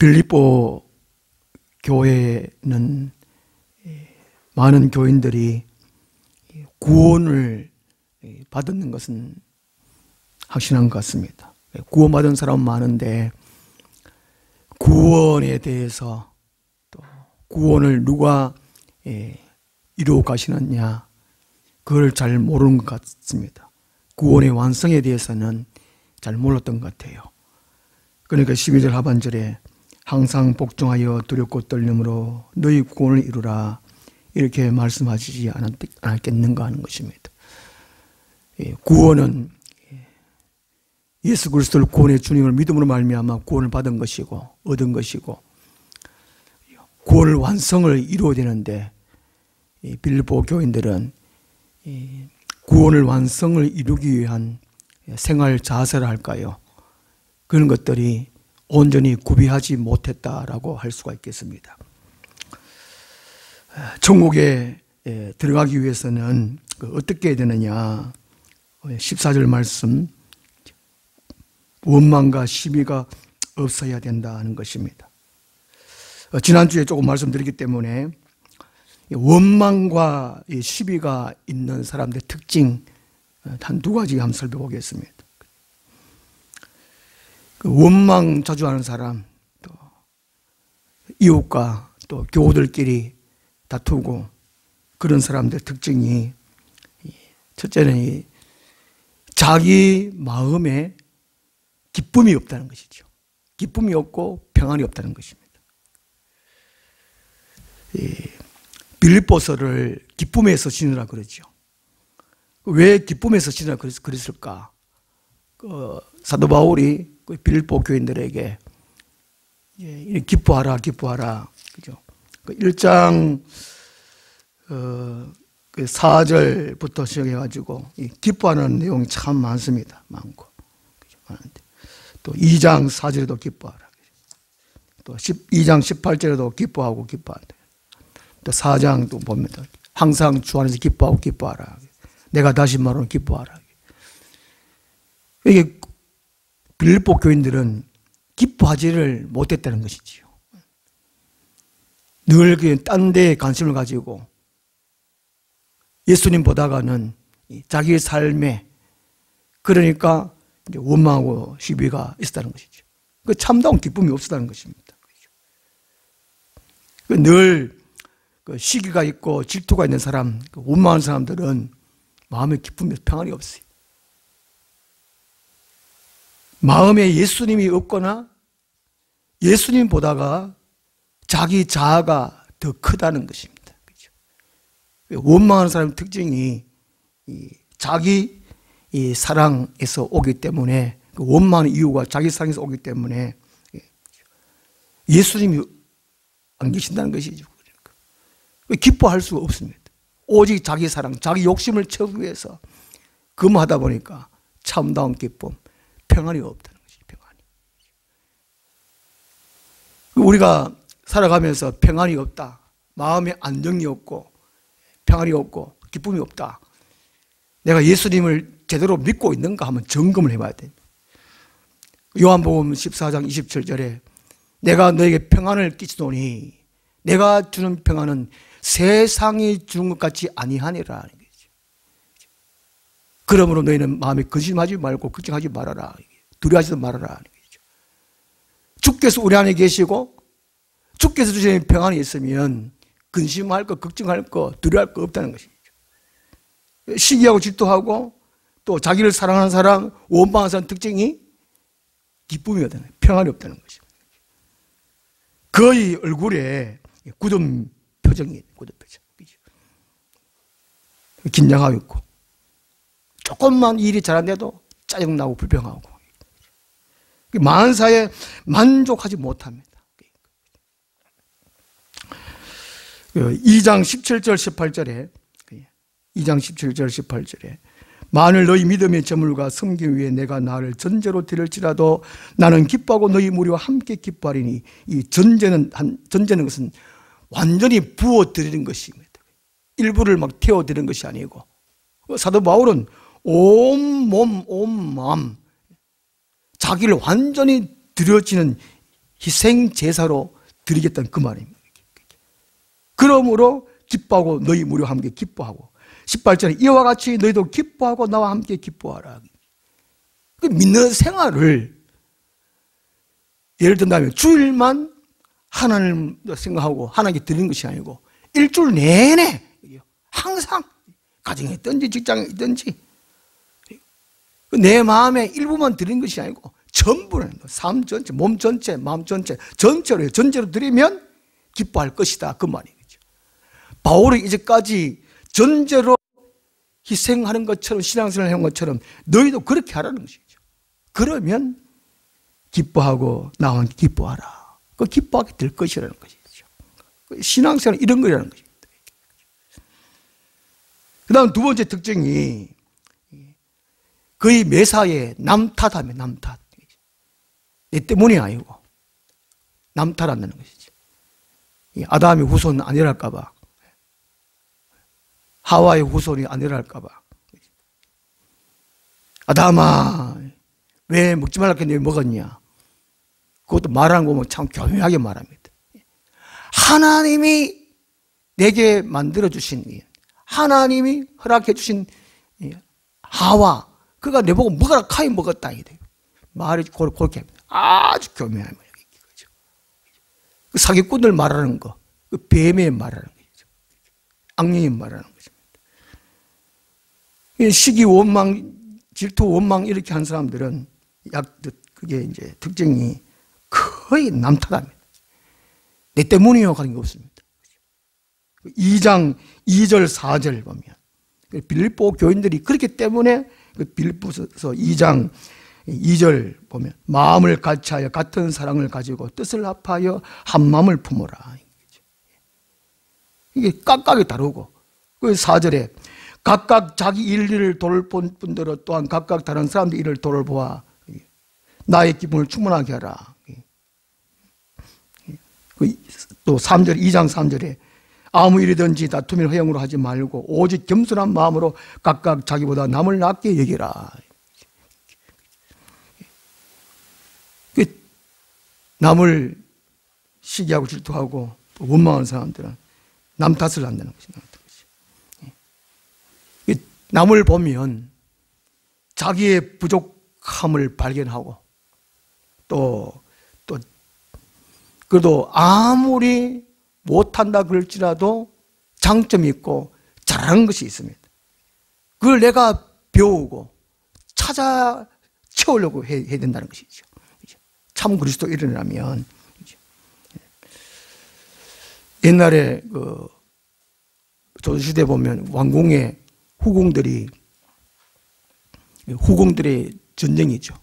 빌립보 교회는 많은 교인들이 구원을 받는 것은 확신한 것 같습니다. 구원받은 사람은 많은데 구원에 대해서 또 구원을 누가 이루어 가시느냐 그걸 잘 모르는 것 같습니다. 구원의 완성에 대해서는 잘 몰랐던 것 같아요. 그러니까 12절 하반절에 항상 복종하여 두렵고 떨림으로 너희 구원을 이루라 이렇게 말씀하시지 않았겠는가 하는 것입니다. 구원은 예수 그리스도를 구원의 주님을 믿음으로 말미암아 구원을 받은 것이고 얻은 것이고 구원을 완성을 이루어야 되는데 빌립보 교인들은 구원을 완성을 이루기 위한 생활 자세를 할까요? 그런 것들이 온전히 구비하지 못했다라고 할 수가 있겠습니다. 천국에 들어가기 위해서는 어떻게 해야 되느냐 14절 말씀 원망과 시비가 없어야 된다는 것입니다. 지난주에 조금 말씀드렸기 때문에 원망과 시비가 있는 사람들의 특징 한 두 가지 한번 살펴보겠습니다. 원망 자주 하는 사람, 또 이웃과 또 교우들끼리 다투고 그런 사람들의 특징이 첫째는 자기 마음에 기쁨이 없다는 것이죠. 기쁨이 없고 평안이 없다는 것입니다. 빌립보서를 기쁨에서 지느라 그러죠. 왜 기쁨에서 지느라 그랬을까? 사도 바울이 빌립보 교인들에게 기뻐하라, 기뻐하라. 그죠? 1장 4절부터 시작해가지고 기뻐하는 내용이 참 많습니다. 많고. 또 2장 4절에도 기뻐하라. 또 2장 18절에도 기뻐하고 기뻐한다. 또 4장 또 보면 항상 주 안에서 기뻐하고 기뻐하라. 내가 다시 말하면 기뻐하라. 이게 빌립보 교인들은 기뻐하지를 못했다는 것이지요. 늘 딴 데에 관심을 가지고 예수님 보다가는 자기의 삶에 그러니까 이제 원망하고 시비가 있었다는 것이죠. 그 참다운 기쁨이 없었다는 것입니다. 늘 시기가 있고 질투가 있는 사람, 원망하는 사람들은 마음에 기쁨이 평안이 없어요. 마음에 예수님이 없거나 예수님 보다가 자기 자아가 더 크다는 것입니다. 그렇죠? 원망하는 사람의 특징이 자기 사랑에서 오기 때문에 원망하는 이유가 자기 사랑에서 오기 때문에 예수님이 안 계신다는 것이죠. 기뻐할 수가 없습니다. 오직 자기 사랑, 자기 욕심을 채우기 위해서 근무하다 보니까 참다운 기쁨, 평안이 없다는 것이죠. 평안이. 우리가 살아가면서 평안이 없다, 마음에 안정이 없고 평안이 없고 기쁨이 없다, 내가 예수님을 제대로 믿고 있는가 하면 점검을 해봐야 됩니다. 요한복음 14장 27절에 내가 너에게 평안을 끼치노니 내가 주는 평안은 세상이 주는 것 같이 아니하니라 하는 거죠. 그러므로 너희는 마음에 근심하지 말고 걱정하지 말아라, 두려워하지도 말아라 하는 거죠. 주께서 우리 안에 계시고 주께서 주시는 평안이 있으면 근심할 거, 걱정할 거, 두려워할 거 없다는 것이죠. 시기하고 질투하고 또 자기를 사랑하는 사람, 원망하는 사람 특징이 기쁨이 없다는 거예요. 평안이 없다는 것이죠. 거의 얼굴에 굳은 표정이에요. 굳은 표정. 긴장하고 있고 조금만 일이 잘안돼도 짜증나고 불평하고 만사에 만족하지 못합니다. 2장 17절 18절에 2장 17절 18절에 만일 너희 믿음의 저물과 섬김 위에 내가 나를 전제로 드릴지라도 나는 기뻐하고 너희 무리와 함께 기뻐하리니 이 전제는 것은 완전히 부어드리는 것입니다. 일부를 막 태워드리는 것이 아니고 사도 바울은 온 몸, 온 마음 자기를 완전히 드려지는 희생 제사로 드리겠다는 그 말입니다. 그러므로 기뻐하고 너희 무리와 함께 기뻐하고 18절에 이와 같이 너희도 기뻐하고 나와 함께 기뻐하라. 그 믿는 생활을 예를 든다면 주일만 하나님을 생각하고 하나님께 드리는 것이 아니고 일주일 내내 항상 가정에 있든지 직장에 있든지 내 마음의 일부만 드리는 것이 아니고 전부는 삶 전체, 몸 전체, 마음 전체, 전체로 드리면 기뻐할 것이다 그 말이죠. 바울이 이제까지 전제로 희생하는 것처럼 신앙생활을 하는 것처럼 너희도 그렇게 하라는 것이죠. 그러면 기뻐하고 나와 함께 기뻐하라. 그 기뻐하게 될 것이라는 것이죠. 신앙생활은 이런 거라는 것입니다. 그 다음 두 번째 특징이 거의 매사에 남탓하며 남탓. 내 때문이 아니고 남 탓한다는 것이지. 아담의 후손 아니랄까 봐, 하와의 후손이 아니랄까 봐. 아담아 왜 먹지 말라 했는데 왜 먹었냐. 그것도 말하는 거 보면 참 교묘하게 말합니다. 하나님이 내게 만들어주신, 하나님이 허락해주신 하와, 그가 내보고 먹어라 카이 먹었다. 말이 그렇게 합니다. 아주 교묘한 거죠. 그 사기꾼들 말하는 거, 그 뱀의 말하는 거죠. 악령이 말하는 거죠. 시기, 원망, 질투, 원망 이렇게 한 사람들은 그게 이제 특징이 거의 남탓합니다. 내 때문이요 하는 게 없습니다. 2장 2절 4절 보면 빌립보 교인들이 그렇기 때문에 빌립보서 2장 2절 보면 마음을 같이하여 같은 사랑을 가지고 뜻을 합하여 한 마음을 품어라. 이게 각각이 다르고, 그 4절에 각각 자기 일을 돌볼 뿐더러 또한 각각 다른 사람들 일을 돌보아 나의 기쁨을 충분하게 하라. 또 3절, 2장 3절에 아무 일이든지 다툼을 허용으로 하지 말고 오직 겸손한 마음으로 각각 자기보다 남을 낫게 여기라. 남을 시기하고 질투하고 원망하는 사람들은 남 탓을 한다는 것입니다. 남을 보면 자기의 부족함을 발견하고 그래도 아무리 못한다 그럴지라도 장점이 있고 잘하는 것이 있습니다. 그걸 내가 배우고 찾아 채우려고 해야 된다는 것이죠. 참 그리스도인이라면. 옛날에 그 조선시대 보면 왕궁의 후궁들의 전쟁이죠.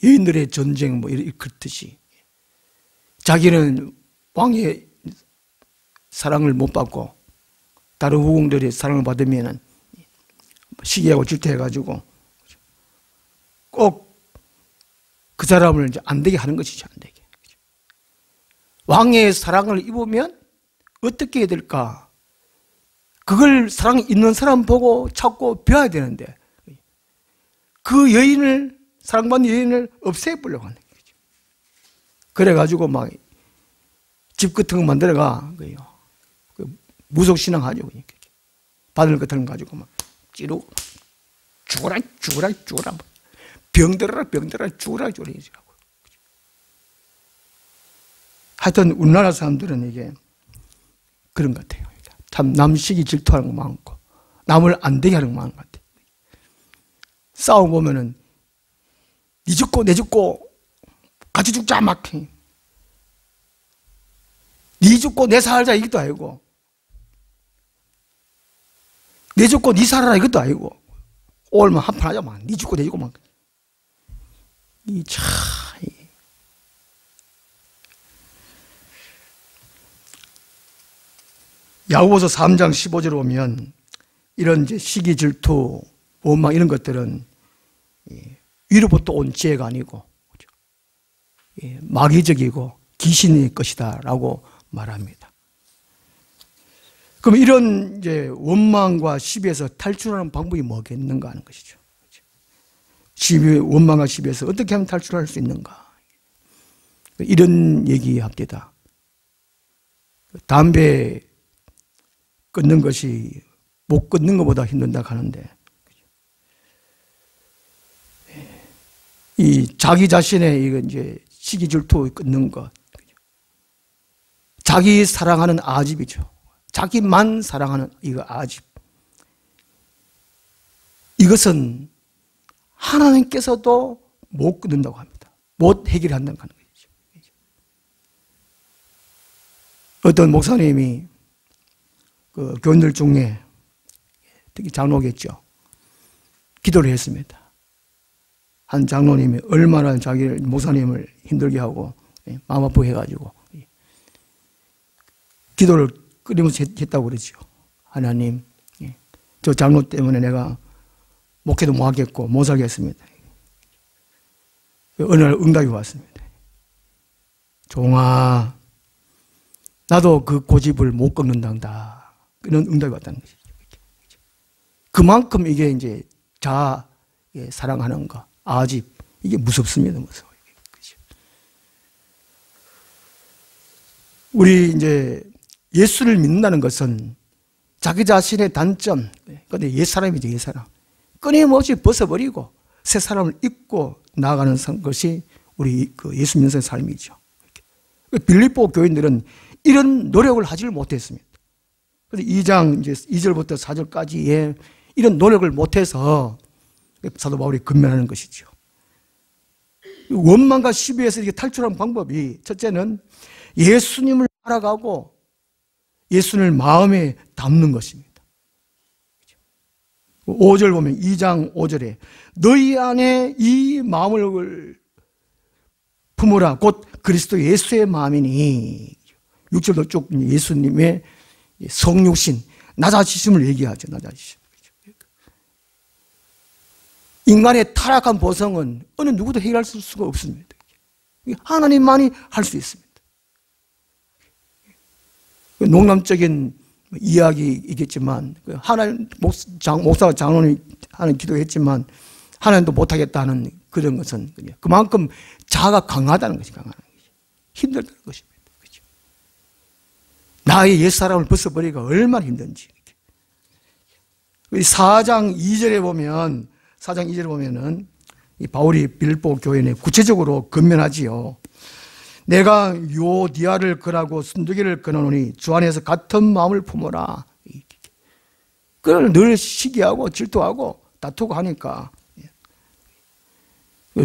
여인들의 전쟁 뭐 그렇듯이 자기는 왕의 사랑을 못 받고 다른 후궁들의 사랑을 받으면 시기하고 질투해가지고 꼭 그 사람을 이제 안 되게 하는 것이죠. 안 되게. 왕의 사랑을 입으면 어떻게 해야 될까? 그걸 사랑 있는 사람 보고 찾고 배워야 되는데 그 여인을, 사랑받는 여인을 없애보려고 하는 거죠. 그래가지고 막 집 같은 거 만들어가 무속신앙하죠. 바늘 같은 거 가지고 막 찌르고 죽어라 병들어라 죽어라 하여튼 우리나라 사람들은 이게 그런 것 같아요. 참 남식이 질투하는 거 많고 남을 안 되게 하는 거 많은 것 같아요. 싸움 보면은 니 죽고 내 죽고 같이 죽자 막 니 죽고 내 살자 이것도 아니고 내 죽고 니 살아라 이것도 아니고 오늘만 한판 하자 막 니 죽고 내 죽고 막 이 참 야고보서 3장 15절에 보면 이런 이제 시기, 질투, 원망 이런 것들은 위로부터 온 지혜가 아니고 마귀적이고 귀신의 것이다라고 말합니다. 그럼 이런 이제 원망과 시비에서 탈출하는 방법이 뭐겠는가 하는 것이죠. 원망과 시비에서 어떻게 하면 탈출할 수 있는가? 이런 얘기합니다. 담배 끊는 것이 못 끊는 것보다 힘든다 하는데, 이 자기 자신의 이거 이제 시기 질투 끊는 것, 자기 사랑하는 아집이죠. 자기만 사랑하는 이거 아집. 이것은 하나님께서도 못 끊는다고 합니다. 못 해결한다는 거죠. 어떤 목사님이 그 교인들 중에 특히 장로겠죠. 기도를 했습니다. 한 장로님이 얼마나 자기를 목사님을 힘들게 하고 마음 아프게 해가지고 기도를 끊임없이 했다고 그러죠. 하나님, 저 장로 때문에 내가 목회도 못 하겠고 못 살겠습니다. 어느 날 응답이 왔습니다. 종아, 나도 그 고집을 못 꺾는단다. 그런 응답이 왔다는 것이죠. 그만큼 이게 이제 사랑하는 거, 아집, 이게 무섭습니다. 무서워요. 우리 이제 예수를 믿는다는 것은 자기 자신의 단점, 근데 옛사람이죠, 옛사람. 끊임없이 벗어버리고 새 사람을 입고 나아가는 것이 우리 그 예수 믿는 삶이죠. 빌립보 교인들은 이런 노력을 하지를 못했습니다. 그래서 2장 이제 2절부터 4절까지의 이런 노력을 못해서 사도 바울이 근면하는 것이죠. 원망과 시비에서 이렇게 탈출하는 방법이, 첫째는 예수님을 알아가고 예수님을 마음에 담는 것입니다. 5절 보면 2장 5절에 너희 안에 이 마음을 품으라 곧 그리스도 예수의 마음이니, 6절도 쭉 예수님의 성육신, 낮아지심을 얘기하죠. 낮아지심. 인간의 타락한 보성은 어느 누구도 해결할 수가 없습니다. 하나님만이 할 수 있습니다. 농담적인 이야기이겠지만, 하나님 목사 장로님이 하는 기도했지만 하나님도 못하겠다는 그런 것은 그만큼 자아가 강하다는 것이, 강하다는 것이 힘들다는 것입니다. 그렇죠? 나의 옛사람을 벗어버리기가 얼마나 힘든지. 4장 2절에 보면은 이 바울이 빌립보 교인에 구체적으로 건면하지요. 내가 요디아를 권하고 순두기를 권하노니 주 안에서 같은 마음을 품어라. 그걸 늘 시기하고 질투하고 다투고 하니까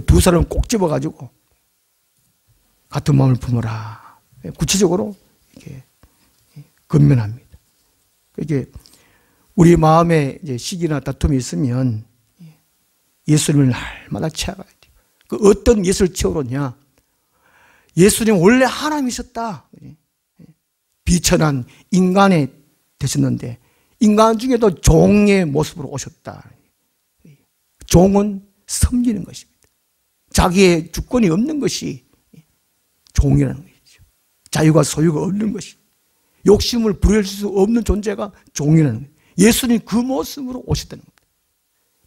두 사람을 꼭 집어가지고 같은 마음을 품어라. 구체적으로 이렇게 건면합니다. 이게 우리 마음에 이제 시기나 다툼이 있으면 예수님을 날마다 채워가야 돼요. 그 어떤 예수를 채우느냐? 예수님 원래 하나님이셨다. 비천한 인간이 되셨는데 인간 중에도 종의 모습으로 오셨다. 종은 섬기는 것입니다. 자기의 주권이 없는 것이 종이라는 것이죠. 자유가 소유가 없는 것이, 욕심을 부릴 수 없는 존재가 종이라는 거예요. 예수님 그 모습으로 오셨다는 겁니다.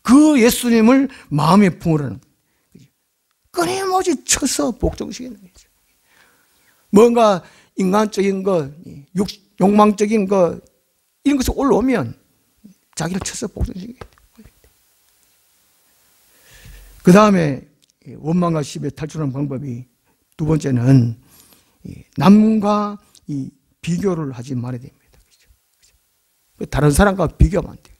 그 예수님을 마음에 품으라는 거예요. 끊임없이 쳐서 복종시키는 거죠. 뭔가 인간적인 것, 욕망적인 것, 이런 것이 올라오면 자기를 쳐서 복종시키게 돼요. 그 다음에 원망과 시비에 탈출하는 방법이, 두 번째는 남과 비교를 하지 말아야 됩니다. 다른 사람과 비교하면 안 돼요.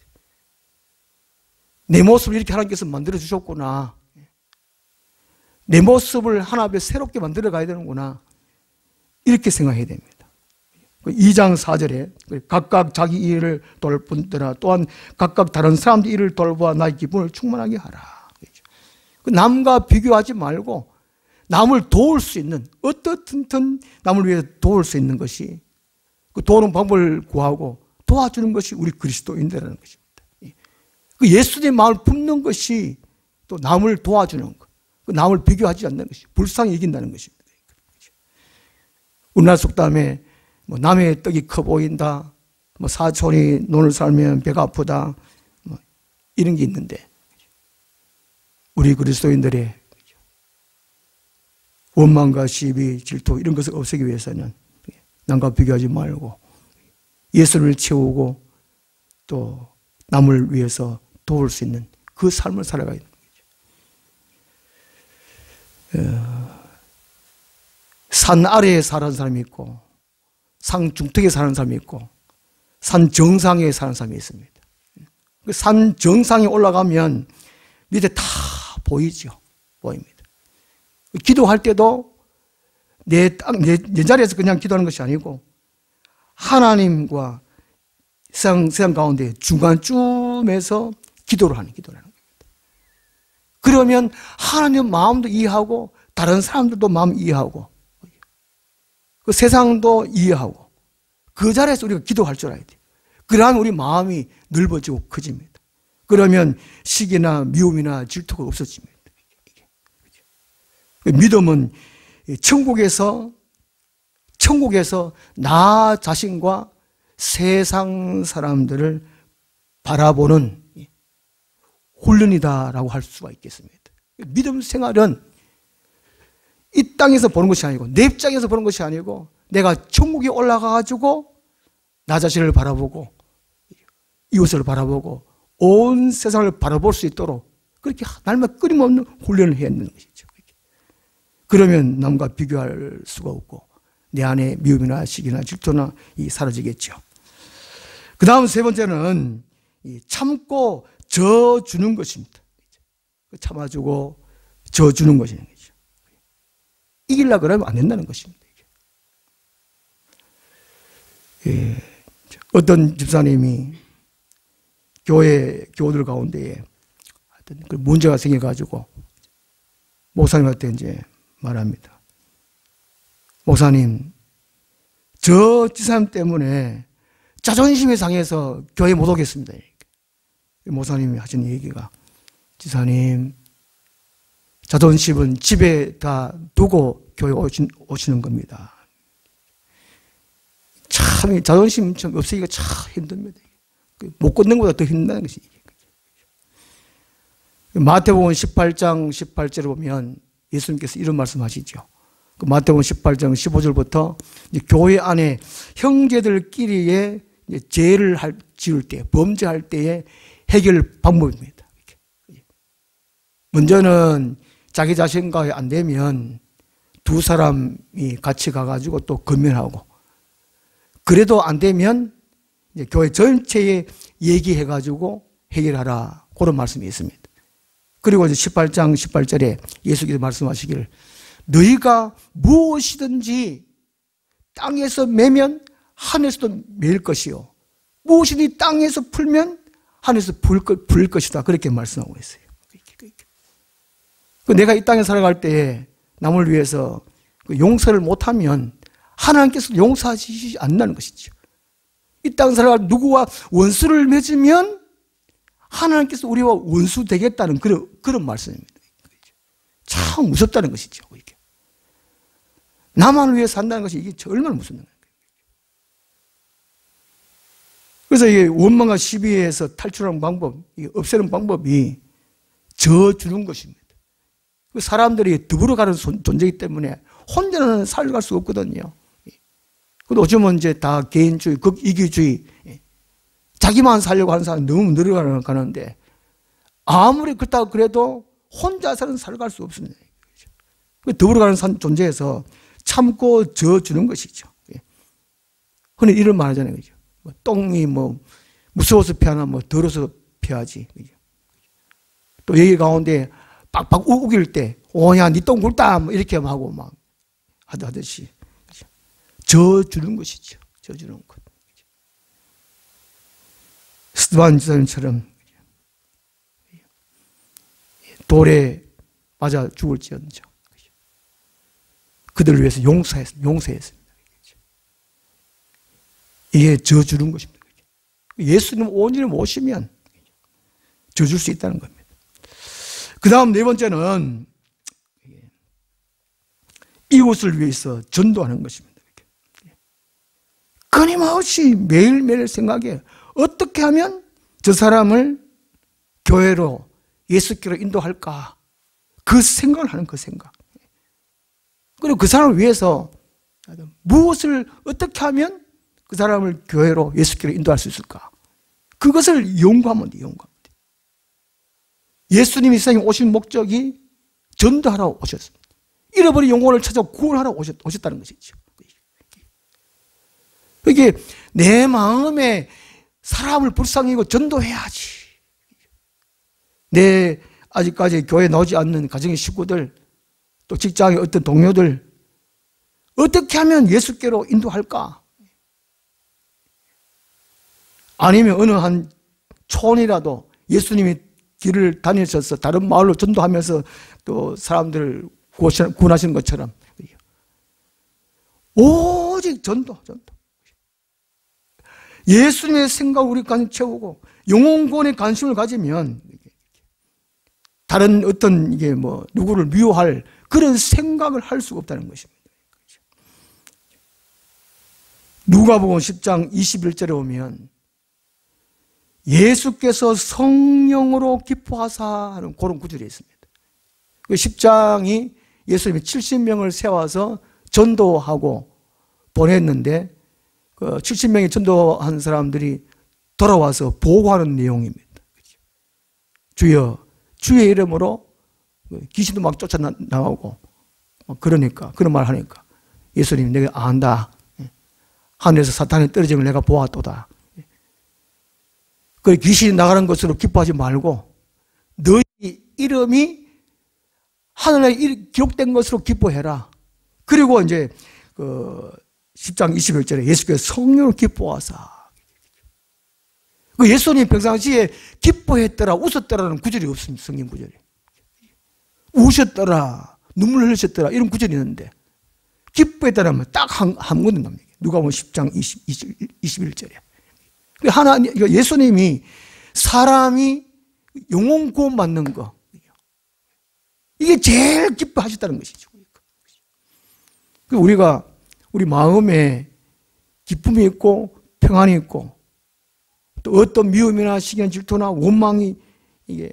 내 모습을 이렇게 하나님께서 만들어 주셨구나. 내 모습을 하나 앞에 새롭게 만들어 가야 되는구나. 이렇게 생각해야 됩니다. 2장 4절에 각각 자기 일을 돌보더라. 또한 각각 다른 사람들 일을 돌보아 나의 기분을 충만하게 하라. 남과 비교하지 말고 남을 도울 수 있는, 어떻든 남을 위해 도울 수 있는 것이, 그 도우는 방법을 구하고 도와주는 것이 우리 그리스도인들이라는 것입니다. 그 예수님의 마음을 품는 것이 또 남을 도와주는 것, 그 남을 비교하지 않는 것이, 불쌍히 이긴다는 것입니다. 우리나라 속담에 뭐 남의 떡이 커 보인다, 뭐 사촌이 논을 살면 배가 아프다, 뭐 이런 게 있는데, 우리 그리스도인들의 원망과 시비, 질투 이런 것을 없애기 위해서는 남과 비교하지 말고 예수를 채우고 또 남을 위해서 도울 수 있는 그 삶을 살아가야 되는 거죠. 산 아래에 사는 사람이 있고 산 중턱에 사는 사람이 있고 산 정상에 사는 사람이 있습니다. 그 산 정상에 올라가면 밑에 다 보이죠. 보입니다. 기도할 때도 내 자리에서 그냥 기도하는 것이 아니고 하나님과 세상 가운데 중간쯤에서 기도를 하는 겁니다. 그러면 하나님 마음도 이해하고 다른 사람들도 마음 이해하고 그 세상도 이해하고 그 자리에서 우리가 기도할 줄 알아야 돼요. 그러면 우리 마음이 넓어지고 커집니다. 그러면 시기나 미움이나 질투가 없어집니다. 믿음은 천국에서 나 자신과 세상 사람들을 바라보는 훈련이다라고 할 수가 있겠습니다. 믿음 생활은 이 땅에서 보는 것이 아니고 내 입장에서 보는 것이 아니고 내가 천국에 올라가가지고 나 자신을 바라보고 이웃을 바라보고 온 세상을 바라볼 수 있도록 그렇게 날마다 끊임없는 훈련을 해야 하는 것이죠. 그러면 남과 비교할 수가 없고 내 안에 미움이나 시기나 질투나 사라지겠죠. 그 다음 세 번째는 참고 져주는 것입니다. 참아주고 져주는 것이죠. 이기려고 그러면 안 된다는 것입니다. 어떤 집사님이 교우들 가운데에 문제가 생겨가지고 목사님한테 이제 말합니다. 목사님, 저 집사님 때문에 자존심이 상해서 교회 못 오겠습니다. 목사님이 하신 얘기가 집사님, 자존심은 집에 다 두고 교회 오시는 겁니다. 참 자존심 좀 없애기가 참 힘듭니다. 못 걷는 것보다 더 힘든 것이 마태복음 18장 18절을 보면 예수님께서 이런 말씀하시죠. 마태복음 18장 15절부터 교회 안에 형제들끼리의 죄를 지을 때, 범죄할 때의 해결 방법입니다. 먼저는 자기 자신과 안 되면 두 사람이 같이 가가지고 또 건면하고, 그래도 안 되면 이제 교회 전체에 얘기해가지고 해결하라, 그런 말씀이 있습니다. 그리고 이제 18장 18절에 예수께서 말씀하시기를 너희가 무엇이든지 땅에서 매면 하늘에서도 매일 것이요 무엇이든지 땅에서 풀면 하늘에서 불 것이다, 그렇게 말씀하고 있어요. 내가 이 땅에 살아갈 때에 남을 위해서 용서를 못하면 하나님께서 용서하시지 않는다는 것이죠. 이 땅 살아갈 누구와 원수를 맺으면 하나님께서 우리와 원수 되겠다는 그런 말씀입니다. 참 무섭다는 것이죠. 이게. 나만을 위해 산다는 것이 이게 얼마나 무섭는 거예요. 그래서 이게 원망과 시비에서 탈출하는 방법, 없애는 방법이 져주는 것입니다. 사람들이 더불어가는 존재이기 때문에 혼자는 살아갈 수가 없거든요. 근데 어쩌면 이제 다 개인주의, 극이기주의, 자기만 살려고 하는 사람이 너무 늘어가는데 아무리 그렇다고 그래도 혼자서는 살아갈 수 없습니다. 더불어가는 존재에서 참고 져주는 것이죠. 흔히 이런 말 하잖아요. 똥이 무서워서 피하나 더러워서 피하지. 또 얘기 가운데 빡빡 우길 때, 오냐, 니 똥 굵다, 이렇게 하고 막 하듯이. 져주는 것이죠. 져주는 것. 스데반 지사님처럼 돌에 맞아 죽을지언정 그들을 위해서 용서했습니다. 이게 져주는 것입니다. 예수님 온전히 모시면 져줄 수 있다는 겁니다. 그 다음 네 번째는 이웃을 위해서 전도하는 것입니다. 끊임없이 매일매일 생각해 어떻게 하면 저 사람을 교회로 예수께로 인도할까, 그 생각을 하는 그 생각. 그리고 그 사람을 위해서 무엇을 어떻게 하면 그 사람을 교회로 예수께로 인도할 수 있을까? 그것을 연구하면 돼, 연구하면 돼. 예수님이 세상에 오신 목적이 전도하러 오셨습니다. 잃어버린 영혼을 찾아 구원하러 오셨다는 것이죠. 이게 내 마음에 사람을 불쌍히고 전도해야지. 내 아직까지 교회에 나오지 않는 가정의 식구들, 또 직장의 어떤 동료들, 어떻게 하면 예수께로 인도할까? 아니면 어느 한 촌이라도 예수님이 길을 다니셔서 다른 마을로 전도하면서 또 사람들을 구원하시는 것처럼 오직 전도. 예수님의 생각을 우리 관심 채우고 영혼 구원에 관심을 가지면 다른 어떤 이게 뭐 누구를 미워할 그런 생각을 할 수가 없다는 것입니다. 누가복음 10장 21절에 오면 예수께서 성령으로 기뻐하사 하는 그런 구절이 있습니다. 그 10장이 예수님이 70명을 세워서 전도하고 보냈는데 그 70명이 전도한 사람들이 돌아와서 보고하는 내용입니다. 주여, 주의 이름으로 귀신도 막 쫓아나오고 그러니까 그런 말 하니까 예수님이 내가 안다. 하늘에서 사탄이 떨어진 걸 내가 보았도다. 그 귀신이 나가는 것으로 기뻐하지 말고 너희 이름이 하늘에 기록된 것으로 기뻐해라. 그리고 이제 그 10장 21절에 예수께서 성령을 기뻐하사. 그 예수님 평상시에 기뻐했더라, 웃었더라는 구절이 없습니다. 성경 구절이. 우셨더라, 눈물 흘리셨더라 이런 구절이 있는데 기뻐했더라면 딱 한 군데 납니다. 누가복음 10장 21절에. 하나님, 예수님이 사람이 영혼 구원 받는 거 이게 제일 기뻐하셨다는 것이죠. 우리가 우리 마음에 기쁨이 있고 평안이 있고 또 어떤 미움이나 시기나 질투나 원망이 이게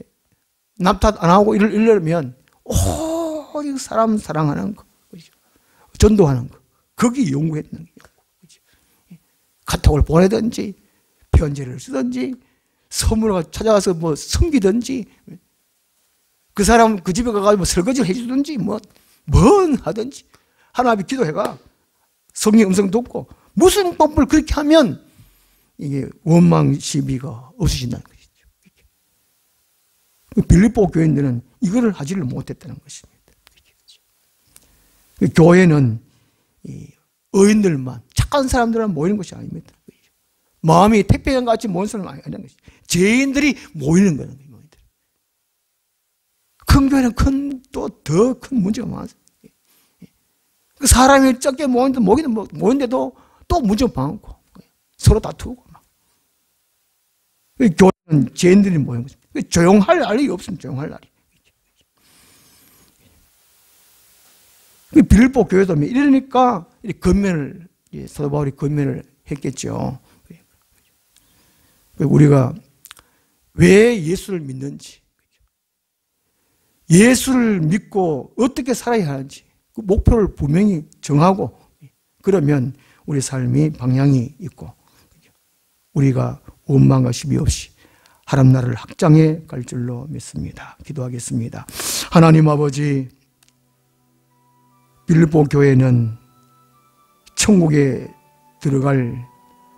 남탓 안 하고 이러려면 오직 사람 사랑하는 거, 전도하는 거, 거기 연구했는 거예요. 카톡을 보내든지 편지를 쓰든지 선물을 찾아가서 뭐 섬기든지 그 사람 그 집에 가가지고 뭐 설거지를 해주든지 뭔 하든지 하나님 기도해가 성령 음성 듣고 무슨 방법을 그렇게 하면 이게 원망 시비가 없어진다는 것이죠. 빌립보 교인들은 이거를 하지를 못했다는 것입니다. 교회는 의인들만 착한 사람들만 모이는 것이 아닙니다. 마음이 택배장 같이 모이는 사람은 아니라는 것이죠. 죄인들이 모이는 거예요. 큰 교회는 또 더 큰 문제가 많아요. 그 사람이 적게 모이는데도 또 문제가 많고 서로 다투고 막. 교회는 죄인들이 모이는 거죠. 조용할 날이 없습니다. 조용할 날이. 빌립보 교회도 이러니까 건면을 사도 바울이 건면을 했겠죠. 우리가 왜 예수를 믿는지, 예수를 믿고 어떻게 살아야 하는지 그 목표를 분명히 정하고 그러면 우리 삶이 방향이 있고 우리가 원망과 시비 없이 하나님 나라를 확장해 갈 줄로 믿습니다. 기도하겠습니다. 하나님 아버지, 빌립보 교회는 천국에 들어갈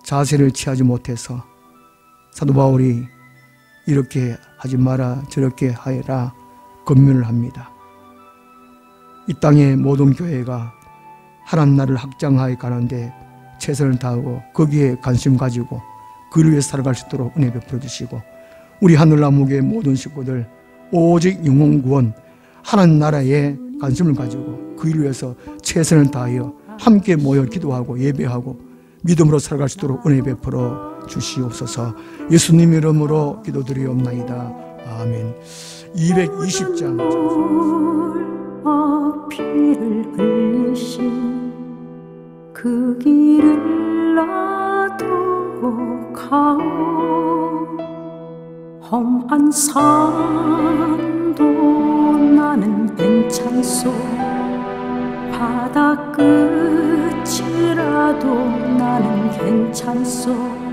자세를 취하지 못해서 사도 바울이 이렇게 하지 마라 저렇게 하여라 권면을 합니다. 이 땅의 모든 교회가 하나님 나라를 확장하여 가는데 최선을 다하고 거기에 관심 가지고 그를 위해 살아갈 수 있도록 은혜 베풀어 주시고 우리 하늘나무교회 모든 식구들 오직 영혼 구원 하나님 나라에 관심을 가지고 그 일을 위해서 최선을 다하여 함께 모여 기도하고 예배하고 믿음으로 살아갈 수 있도록 은혜 베풀어 주시옵소서. 예수님 이름으로 기도드리옵나이다. 아멘. 220장 피를 흘리신 그 길을 나도 가오 험한 산도 나는 괜찮소 바다 끝이라도 나는 괜찮소.